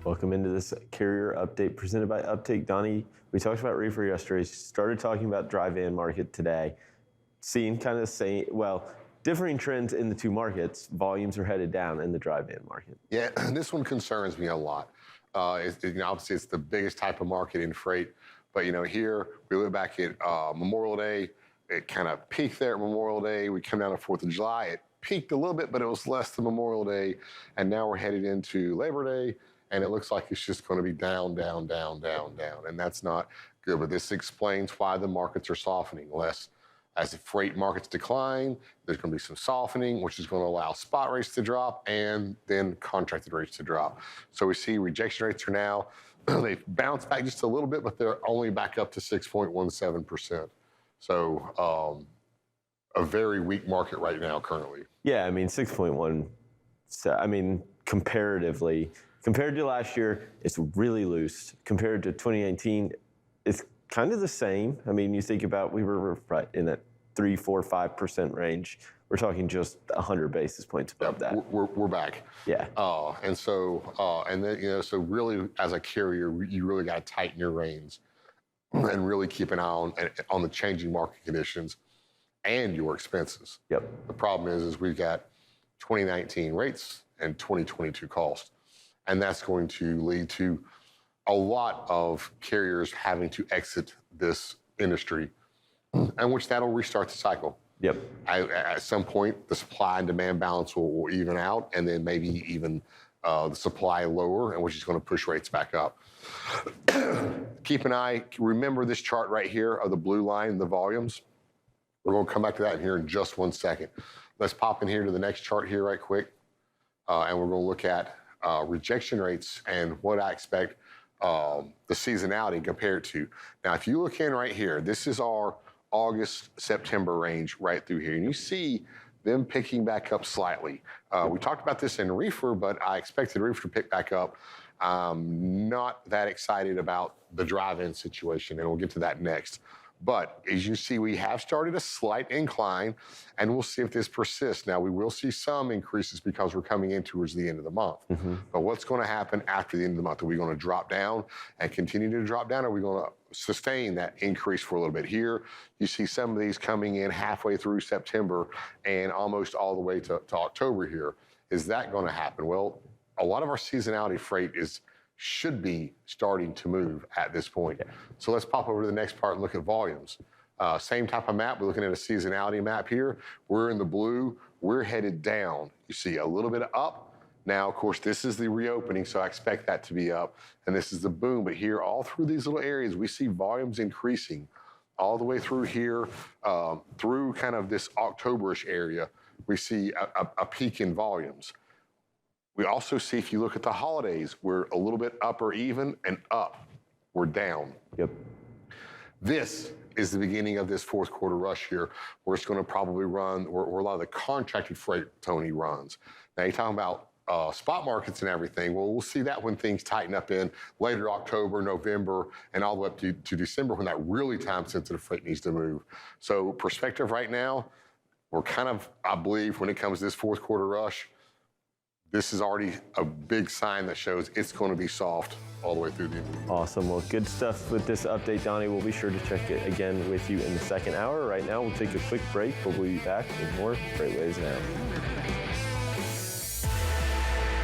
Welcome into this carrier update presented by Uptake. Donnie, we talked about reefer yesterday, started talking about dry van market today. Seeing kind of the same, differing trends in the two markets. Volumes are headed down in the dry van market. Yeah, this one concerns me a lot. Obviously, it's the biggest type of market in freight. But, here we look back at Memorial Day. It kind of peaked there at Memorial Day. We come down to 4th of July. It peaked a little bit, but it was less than Memorial Day. And now we're headed into Labor Day. And it looks like it's just going to be down, down, down, down, down. And that's not good. But this explains why the markets are softening less. As the freight markets decline, there's going to be some softening, which is going to allow spot rates to drop and then contracted rates to drop. So we see rejection rates are now, they've bounced back just a little bit, but they're only back up to 6.17%. So a very weak market right now currently. Yeah, I mean, 6.1, comparatively, compared to last year, it's really loose. Compared to 2019, it's kind of the same. I mean, you think about, we were right in that 3, 4, 5% range. We're talking just 100 basis points above that. We're back. Yeah. So really, as a carrier, you really got to tighten your reins and really keep an eye on the changing market conditions and your expenses. Yep. The problem is we've got 2019 rates and 2022 costs. And that's going to lead to a lot of carriers having to exit this industry, and which that'll restart the cycle. Yep. At some point, the supply and demand balance will even out, and then maybe even the supply lower, and which is going to push rates back up. Keep an eye. Remember this chart right here of the blue line, the volumes. We're going to come back to that in here in just 1 second. Let's pop in here to the next chart here right quick, and we're going to look at rejection rates and what I expect the seasonality compared to. Now, if you look in right here, this is our August, September range right through here. And you see them picking back up slightly. We talked about this in reefer, but I expected reefer to pick back up. Not that excited about the drive-in situation, and we'll get to that next. But as you see, we have started a slight incline, and we'll see if this persists. Now, we will see some increases because we're coming in towards the end of the month. Mm-hmm. But what's going to happen after the end of the month? Are we going to drop down and continue to drop down? Or are we going to sustain that increase for a little bit? Here, you see some of these coming in halfway through September and almost all the way to October here. Is that going to happen? Well, a lot of our seasonality freight should be starting to move at this point. Yeah. So let's pop over to the next part and look at volumes. Same type of map. We're looking at a seasonality map here. We're in the blue. We're headed down. You see a little bit of up. Now, of course, this is the reopening, so I expect that to be up. And this is the boom. But here, all through these little areas, we see volumes increasing all the way through here, through kind of this October-ish area. We see a peak in volumes. We also see, if you look at the holidays, we're a little bit up or even, and up. We're down. Yep. This is the beginning of this fourth quarter rush here, where it's going to probably run, where a lot of the contracted freight, Tony, runs. Now, you're talking about spot markets and everything. Well, we'll see that when things tighten up in later October, November, and all the way up to December, when that really time-sensitive freight needs to move. So perspective right now, we're kind of, I believe, when it comes to this fourth quarter rush, this is already a big sign that shows it's going to be soft all the way through the end. Awesome. Well, good stuff with this update, Donnie. We'll be sure to check it again with you in the second hour. Right now, we'll take a quick break. We'll be back with more Freightways Now.